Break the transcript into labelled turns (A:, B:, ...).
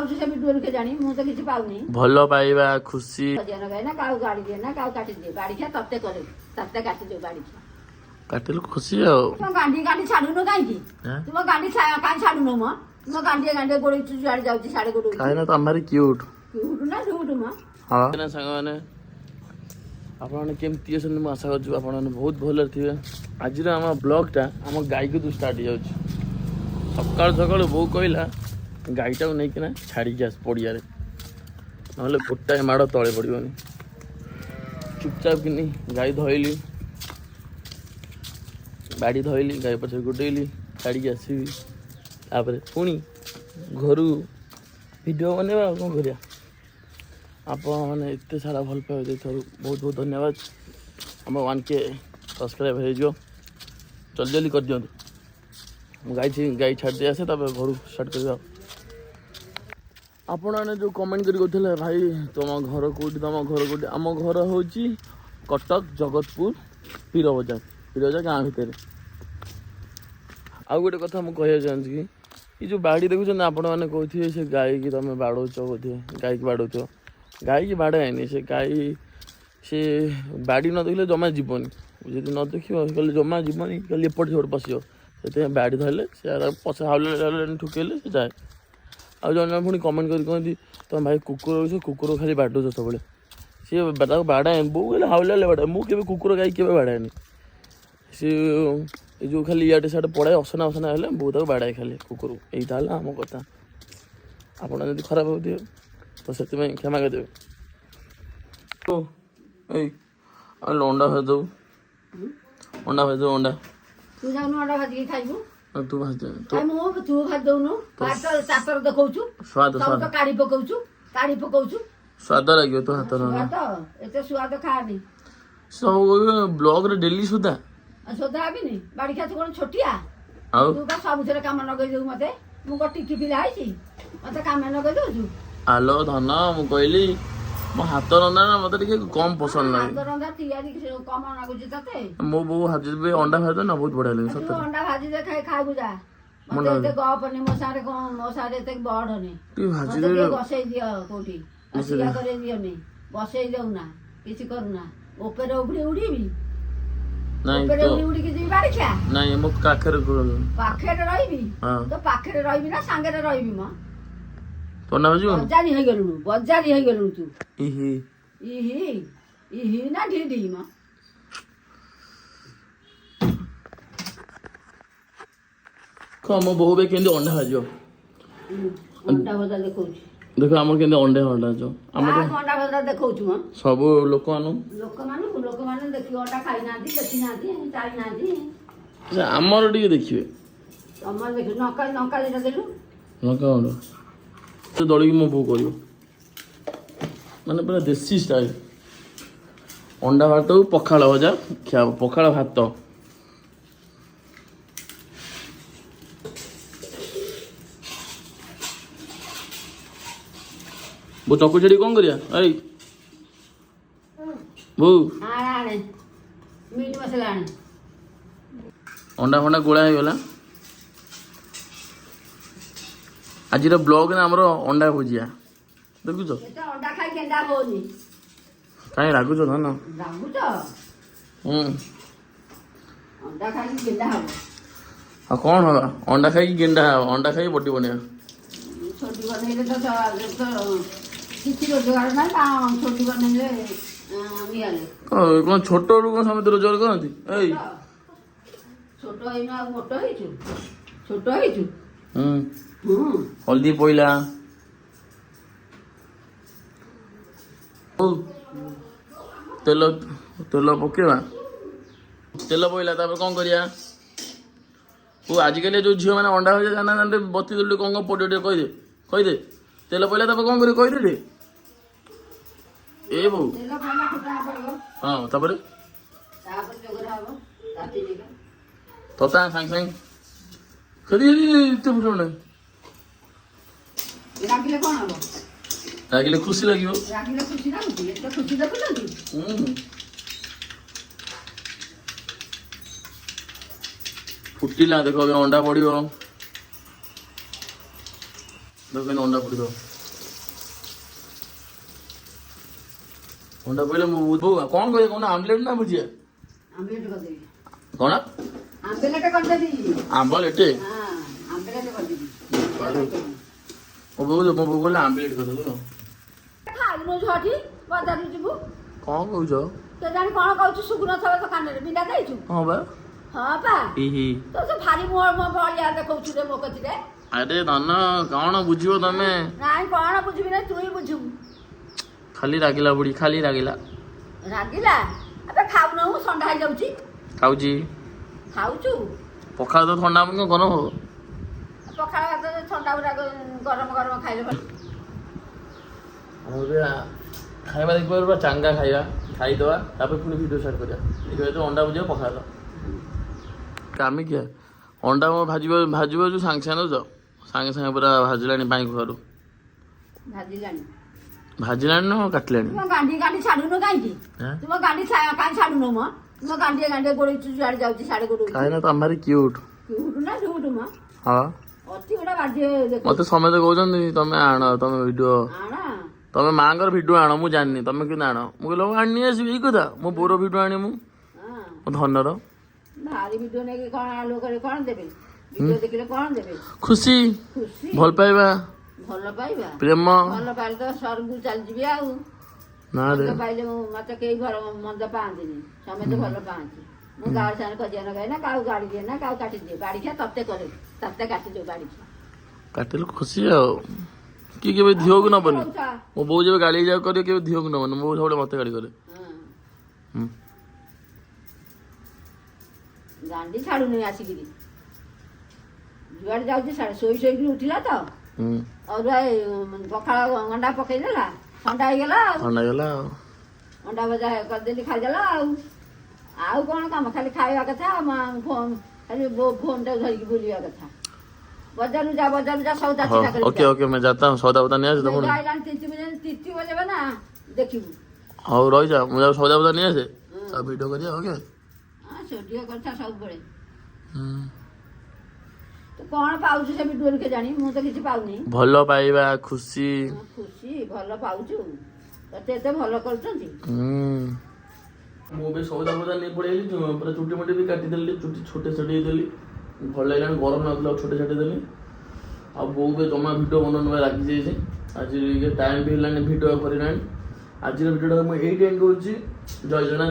A: ପାଉଛୁ ସେ ଭିଡିଓରୁ କେଜାଣି ମୁଁ ତ କିଛି ପାଉନି।
B: ଭଲ ପାଇବା ଖୁସି
A: ନା କାଉ ଗାଡି ଦିଏ ନା କାଉ କାଟିଦିଏ ବାଡି ଖିଆ ତତେ କରେ ତତେ କାଟିଦିଏ ବାଡି ଖିଆ
B: କାଟିଲୁ ଖୁସି ଆଉ
A: ଗାଣ୍ଡି ଗାଣ୍ଡି ଛାଡୁନୁ କାହିଁକି ତୁମ ଗାଣ୍ଡି କାହିଁ ଛାଡୁନୁ ମ ତୁମ ଗାଣ୍ଡିଏ ଗାଣ୍ଡିଏ ଗୋଡେଇଛୁ ଯୁଆଡେ ଯାଉଛି ସାଡେ ଗୋଡେଇଛୁ
B: କାହିଁକି ନା ତମେ ଭାରି କ୍ୟୁଟ୍
A: କ୍ୟୁଟ୍ ନା ଡୁଟ୍ ମ
B: ହଁ ସାଙ୍ଗମାନେ ଆପଣମାନେ କେମିତି ଅଛନ୍ତି ମୁଁ ଆଶା କରୁଛୁ ଆପଣମାନେ ବହୁତ ଭଲରେ ଥିବେ। ଆଜିର ଆମ ବ୍ଲଗ୍ଟା ଆମ ଗାଈକୁ ଷ୍ଟାର୍ଟ ହେଇଯାଉଛି। ସକାଳୁ ସକାଳୁ ବୋଉ କହିଲା ଗାଈଟାକୁ ନେଇକିନା ଛାଡ଼ିକି ଆସ ପଡ଼ିଆରେ ନହେଲେ ଗୋଟାଏ ମାଡ଼ ତଳେ ପଡ଼ିବନି। ଚୁପଚାପ କିନି ଗାଈ ଧଇଲି ବାଡ଼ି ଧଇଲି ଗାଈ ପଛରେ ଗୋଟେଇଲି ଛାଡ଼ିକି ଆସିବି ତାପରେ ପୁଣି ଘରୁ ଭିଡ଼ିଓ ବନେଇବା ଆଉ କ'ଣ କରିବା। ଆପଣମାନେ ଏତେ ସାରା ଭଲ ପାଇବା ଦେଇଥିବାରୁ ବହୁତ ବହୁତ ଧନ୍ୟବାଦ। ଆମ 1K ସବସ୍କ୍ରାଇବ୍ ହେଇଯିବ ଜଲ୍ଦି ଜଲ୍ଦି କରିଦିଅନ୍ତୁ। ମୁଁ ଗାଈ ଛାଡ଼ି ଦେଇ ଆସେ ତାପରେ ଘରୁ ଷ୍ଟାର୍ଟ କରିବା। ଆପଣମାନେ ଯେଉଁ କମେଣ୍ଟ କରି କହୁଥିଲେ ଭାଇ ତୁମ ଘର କେଉଁଠି ତୁମ ଘର କେଉଁଠି ଆମ ଘର ହେଉଛି କଟକ ଜଗତପୁର ପୀର ବଜାର ଗାଁ ଭିତରେ। ଆଉ ଗୋଟେ କଥା ମୁଁ କହିବାକୁ ଚାହୁଁଛି କି ଏ ଯେଉଁ ବାଡ଼ି ଦେଖୁଛନ୍ତି ଆପଣମାନେ କହୁଥିବେ ସେ ଗାଈକି ତୁମେ ବାଡ଼ଉଛ ବୋଧେ ଗାଈକି ବାଡ଼ଉଛ ଗାଈକି ବାଡ଼ାଏନି ସେ ଗାଈ ସେ ବାଡ଼ି ନ ଦେଖିଲେ ଜମା ଯିବନି ଯଦି ନ ଦେଖିବ କହିଲେ ଜମା ଯିବନି କହିଲେ ଏପଟେ ସେପଟେ ପଶିବ ସେଥିପାଇଁ ବାଡ଼ି ଧରିଲେ ସେ ପଛ ହାଉଲେ ଠୁକେଇଲେ ସେ ଯାଏ। ଆଉ ଜଣେ ଜଣେ ପୁଣି କମେଣ୍ଟ କରି କହନ୍ତି ତମେ ଭାଇ କୁକୁର ରହୁଛ କୁକୁର ଖାଲି ବାଡ଼ଉଛ ସବୁବେଳେ ସିଏ ତାକୁ ବାଡ଼ାଏନି ବୋଉ କହିଲେ ହାଉଲେ ବାଡ଼ାଏ ମୁଁ କେବେ କୁକୁର ଗାଈ କେବେ ବାଡ଼ାଏନି ସିଏ ଏ ଯେଉଁ ଖାଲି ଇଆଡ଼େ ସିଆଡ଼େ ପଳାଏ ଅସନା ହେଲେ ବୋଉ ତାକୁ ବାଡ଼ାଏ ଖାଲି କୁକୁରକୁ। ଏଇଟା ହେଲା ଆମ କଥା ଆପଣ ଯଦି ଖରାପ ହେଉଥିବେ ତ ସେଥିପାଇଁ କ୍ଷମା କରିଦେବେ। ଏଇ ଅଣ୍ଡା ଭାଜିଦେବୁ ଅଣ୍ଡା
A: ତୁ ଯାଉନୁ ଅଣ୍ଡା ଭାଜିକି ଖାଇବୁ
B: ତୁ ଭାଜି
A: ତୁ ଭାଜି ଦଉନୁ ଚାଷର ଦେଖଉଛୁ ସ୍ୱାଦ କାଢି ପକଉଛୁ
B: ସ୍ୱାଦ ଲାଗିବ ତୋ ହାତ
A: ଏତେ ସ୍ୱାଦ ଖାଆନି
B: ସବୁ ବ୍ଲଗରେ ଡେଲି ସୁଧା
A: ହେବିନି ବାଡି ଖାଇଛୁ କଣ ଛୋଟିଆ
B: ଆଉ
A: ତୁ ସବୁଥିରେ କାମ ଲଗେଇ ଦଉ ମତେ ମୁଁ କଣ ଟିକି ପିଲା ହେଇଛି ମତେ କାମ ଲଗେଇ ଦଉଛୁ।
B: ଆଲୋ ଧନ ମୁଁ କହିଲି ମୋ ହାତ ରନ୍ଧା ନା ମତେ ଟିକେ କମ ପସନ୍ଦ ଲାଗେ।
A: ହାତ ରନ୍ଧା ତିଆରି କମ ଲାଗୁଛି ତତେ
B: ମୋ ବୋଉ ଭାଜିଦେବେ ଅଣ୍ଡା ଭାଜି ନା ବହୁତ ବଢିଆ ଲାଗେ ସତରେ।
A: ଅଣ୍ଡା ଭାଜି ଦେ ଖାଇବୁ ଯା ମତେ ଏତେ ଗପନି ମୋ ସାଙ୍ଗରେ ଏତେ ବଢନି ମତେ ବସେଇ ଦିଅ କୋଉଠି ଆସିଆ କରେଇ ଦିଅନି ବସେଇ ଦଉନା କିଛି କରୁନା ଉପରେ ଉଡିବି ଉପରେ ଉଡିକି ଯିବି ବାଡି ଖିଆ
B: ନାଇଁ ମୋ ପାଖରେ
A: ରହିବି ତ ପାଖରେ ରହିବି ନା ସାଙ୍ଗରେ ରହିବି ମ ବଜାରି ହେଇଗଲୁଣୁ ତୁ ଇହି ନା ଢିଢି ମ
B: ମୋ ବୋଉ ବି କେମିତି ଅଣ୍ଡା ଭାଜିବ
A: ଅଣ୍ଡା ଭଜା ଦେଖଉଛି
B: ଦେଖ ଆମର କେମିତି ଅଣ୍ଡା
A: ଅଣ୍ଡା ଭଜା ଦେଖଉଛୁ ମ
B: ସବୁ
A: ଲୋକମାନେ ଦେଖିକି ଅଣ୍ଡା ଖାଇନାହାନ୍ତି ଦେଖିନାହାନ୍ତି ଚାଲିନାହାନ୍ତି
B: ଆମର ଟିକେ ଦେଖିବେ
A: ତମର ଦେଖିବୁ ଲଙ୍କା ଦିଟା ଦେଲୁ
B: ଲଙ୍କା ଅଣ୍ଡା ସେ ଦଳିକି ମୋ ବୋଉ କରିବ ମାନେ ପୁରା ଦେଶୀ ଷ୍ଟାଇଲ ଅଣ୍ଡା ଭାତକୁ ପଖାଳ ଭଜା ଖିଆ ପଖାଳ ଭାତ ବୋଉ ଚକୁ ଛାଡି କଣ କରିବା ଏଇ ବୋଉ
A: ମିଟ୍ ମସଲା ଆଣେ
B: ଅଣ୍ଡା ଫଣ୍ଡା ଗୋଳା ହେଇଗଲା। ଆଜିର ବ୍ଲଗରେ ଆମର ଅଣ୍ଡା ଭୁଜିଆ ଦେଖୁଛ
A: ଅଣ୍ଡା ଖାଇ କେଣ୍ଡା ହଉନି
B: କାହିଁ ରାଗୁଛ ଧନ
A: ଅଣ୍ଡା ଖାଇକି କେଣ୍ଡା ହବ
B: ଆଉ କ'ଣ ହବା ଅଣ୍ଡା ଖାଇକି ଗେଣ୍ଡା ହବ ଅଣ୍ଡା ଖାଇକି ବଟି ବନେଇବା
A: ଛୋଟି ବନେଇଲେ ତ କିଛି ରୋଜଗାର ନାହିଁ ଛୋଟି ବନେଇଲେ
B: କ'ଣ ଛୋଟ ବେଳୁ କ'ଣ ସମସ୍ତେ ରୋଜଗାର କରନ୍ତି ଏଇ
A: ଛୋଟ ହେଇନୁ ଆଉ ମୋଟ ହେଇଛୁ ଛୋଟ ହେଇଛୁ
B: ହଳଦୀ ପଇଲା ତେଲ ପକେଇବା ତେଲ ପଇଲା ତାପରେ କ'ଣ କରିବା ଆଜିକାଲି ଯେଉଁ ଝିଅମାନେ ଅଣ୍ଡା ଭଜା ଜାଣିନାହାନ୍ତି ବତି ଦେଲୁ କ'ଣ ପଡ଼ିବ ଟିକେ କହିଦେ ତେଲ ପଇଲା ତାପରେ କ'ଣ କରିବ କହିଦେ ଟିକେ ଏ ବୋଉ ହଁ ତାପରେ ତତା ସାଙ୍ଗେ ସେଠି ଏତେ ଫୁଟ ନାହିଁ ରାଗିଲେ ଖୁସି ଲାଗିବ ଫୁଟିଲା ଦେଖ ଅଣ୍ଡା ପଡିବ ଦୋକାନ ଅଣ୍ଡା ପଡ଼ିବ। ଅଣ୍ଡା ପଡ଼ିଲେ ମୁଁ ବୋଉ କ'ଣ କହିବେ କହୁନ ଆମ୍ଲେଟ୍ ନା ଭୁଜିଆ?
A: ଆମ୍ଲେଟ୍ କରିଦେବି।
B: କ'ଣ?
A: ଆମ୍ଲେଟ୍ କରିଦେବି।
B: ଆମ୍ବଲେଟ୍?
A: ହଁ ଆମ୍ଲେଟ୍ କରିଦେବି।
B: ମୋ ବୋଉ କହିଲେ ଆମ୍ଲେଟ୍ କରିଦେବୁ।
A: ଖାଇନୁ ଝଟି ବଜାରକୁ ଯିବୁ।
B: କ'ଣ କହୁଛ?
A: କେଜାଣି କ'ଣ କହୁଛୁ ଶୁଭୁନଥିବ ତ କାନରେ ବିଣ୍ଡା ଦେଇଛୁ।
B: ହଁ ବା।
A: ହଁ ପା
B: ହି
A: ତ ସେ ଭାରି ମୋ ବଳିଆ ଦେଖଉଛୁ ରେ ମୋ କତିରେ।
B: ଆରେ ଧନ କ'ଣ ବୁଝିବ ତମେ?
A: ନାଇଁ କ'ଣ ବୁଝିବି ନା ତୁ ହିଁ ବୁଝିବୁ।
B: ଖାଲି ରାଗିଲା ବୁଢ଼ୀ ଖାଲି ରାଗିଲା।
A: ରାଗିଲା ଏବେ ଖାଉନୁ ଥଣ୍ଡା ହେଇଯାଉଛି।
B: ଖାଉଛି।
A: ଖାଉଛୁ
B: ପଖାଳ ତ ଥଣ୍ଡା ହବ ଗରମ ହବ।
A: ପଖାଳ ଭାତ ଥଣ୍ଡା ଗୁଡାକ ଗରମ ଗରମ ଖାଇଲେ ଭଲ।
B: ଖାଇବା ଦେଖିବା ପୁରା ଚାଙ୍ଗା ଖାଇବା ଖାଇଦେବା ତାପରେ ପୁଣି ଭିଡ଼ିଓ ଷ୍ଟାର୍ଟ କରିବା। ଦେଖିବା ତ ଅଣ୍ଡା ଭୁଜିବ ପଖାଳ କାମି କିଆ ଅଣ୍ଡା ଭାଜିବ ଯେଉଁ ସାଙ୍ଗେ ସାଙ୍ଗେ ଦେଉଛ ସାଙ୍ଗେ ସାଙ୍ଗେ ପୁରା ଭାଜିଲାଣି ପାଇଁ ଘରୁ ଭାଜିଲାଣି ନା କାଟିଲାଣି।
A: ଗାଣ୍ଡି ଗାଣ୍ଡି ଛାଡୁନୁ କାହିଁକି? ତୁମ ଗାଣ୍ଡି କାହିଁ ଛାଡୁନୁ ମ? ତୁମ ଗାଣ୍ଡିଏ ଗାଣ୍ଡିଏ ଗୋଳେଇଛୁ ଯୁଆଡେ ଯାଉଛି ସାଡେ ଗୋଳେଇଛୁ।
B: କାହିଁକି ନା ତମେ କ୍ୟୁଟ୍।
A: କ୍ୟୁଟ୍ ନା ଝୁଟ୍ ମ?
B: ହଁ
A: ଅତି ଗୋଟେ ବାଜ୍ୟ ଦେଖ।
B: ମତେ ସମସ୍ତେ କହୁଛନ୍ତି ତମେ ଆଣ ତମେ ଭିଡ଼ିଓ
A: ଆଣ
B: ତମେ ମାଆଙ୍କର ଭିଡ଼ିଓ ଆଣ ମୁଁ ଜାଣିନି ତମେ କିନ୍ତୁ ଆଣ। ମୁଁ କହିଲି ହଉ ଆଣି ଆସିବି ଏଇ କଥା ମୋ ବୋଉର ଭିଡ଼ିଓ ଆଣି ମୁଁ ମୋ ଧନର
A: ଭାରି ଭିଡ଼ିଓ ନେଇକି କ'ଣ ଆଲୁ କରି କ'ଣ ଦେବେ? ଭିଡ଼ିଓ ଦେଖିଲେ କ'ଣ ଦେବେ?
B: ଖୁସି
A: ଖୁସି
B: ଭଲ ପାଇବା
A: ଭଲ ପାଇବା
B: ପ୍ରେମ।
A: ଭଲ ପାଇଲେ ତ ସ୍ୱର୍ଗକୁ ଚାଲିଯିବି ଆଉ।
B: ନା ରେ
A: ମନ୍ଦ ପାଇଲେ ମତେ କେହି ଭଲ ମନ୍ଦ ପାଆନ୍ତିନି ସମସ୍ତେ ଭଲ ପାଆନ୍ତି। ମୁଁ ଗାଡ଼ି ସାଙ୍ଗରେ ଖଜିଆ ନଗାଏ ନା କାହାକୁ ଗାଡ଼ି ଦିଏ ନା କାହାକୁ କାଟିଦିଏ। ବାଡ଼ି ଖିଆ ତତେ କରେ ତତେ କାଟିଦିଏ ବାଡ଼ି ଖିଆ
B: କାଟିଲେ ଖୁସି ଆଉ କିଏ କେବେ ଧିଅକୁ ନବନି। ମୋ ବୋଉ ଯେବେ ଗାଳି ଯାଉ କରିବ କେବେ ଧିଅକୁ ନବନି। ମୋ ବୋଉ ସବୁବେଳେ ମତେ ଗାଳି କରେ।
A: ଗାଣ୍ଡି ଛାଡୁନି ଆସିକିରି ଯୁଆଡେ ଯାଉଛି ଶୋଇ ଶୋଇକି ଉଠିଲା ତ ଅରୁଆ ପଖାଳ ଅଣ୍ଡା ପକେଇଦେଲା ଥଣ୍ଡା ହେଇଗଲା ଆଉ।
B: ଥଣ୍ଡା ହେଇଗଲା ଆଉ
A: ଅଣ୍ଡା ଭଜା କରିଦେଲି ଖାଇଦେଲା ଆଉ। ଆଉ କ'ଣ କାମ ଖାଲି ଖାଇବା କଥା ଖାଲି ଫୋନଟା ଧରିକି ବୁଲିବା କଥା। ବଜାରକୁ ଯା ସଉଦା ଚିଠା କରି
B: ओके ओके मैं जाता हूँ सौदा उदा नहीं आसे तुम
A: ତିଥି ବଜେଇବେ ନା ଦେଖିବୁ।
B: ହଉ ରହିଯା ମୁଁ ଯାଉ ସौदा उदा नहीं आसे सब वीडियो करिया ओके।
A: ଭିଡ଼ିଓ କରିଥା ସବୁବେଳେ। ତୁ କ'ଣ ପାଉଛୁ ସେ ଭିଡ଼ିଓରୁ କେଜାଣି ମୁଁ ତ କିଛି ପାଉନି।
B: ଭଲ ପାଇବା ଖୁସି
A: ଖୁସି ଭଲ ପାଉଛୁ ତତେ ଏତେ ଭଲ କରୁଛନ୍ତି।
B: ମୁଁ ବି ସौदा ଫौदा ନେଇ ପଳେଇଲି ପୁରା ଚୁଟି ମୁଟି ବି କାଟିଦେଲି ଚୁଟି ଛୋଟେ ଛାଟି ଦେଲି ଭଲ ଲାଗିଲାନି ଗରମ ଲାଗୁଥିଲା ଛୋଟେ ଛାଟି ଦେଲି। ଆଉ ବୋଉ ବି ଜମା ଭିଡ଼ିଓ ବନାଇବା ଲାଗିଯାଇଛି। ଆଜି ଟାଇମ୍ ବି ହେଲାନି ଭିଡ଼ିଓ କରିଲାଣି। ଆଜିର ଭିଡ଼ିଓଟା ମୁଁ ଏଇଠି ଏଣ୍ଡ କରୁଛି। ଜୟ ଜଗନ୍ନାଥ।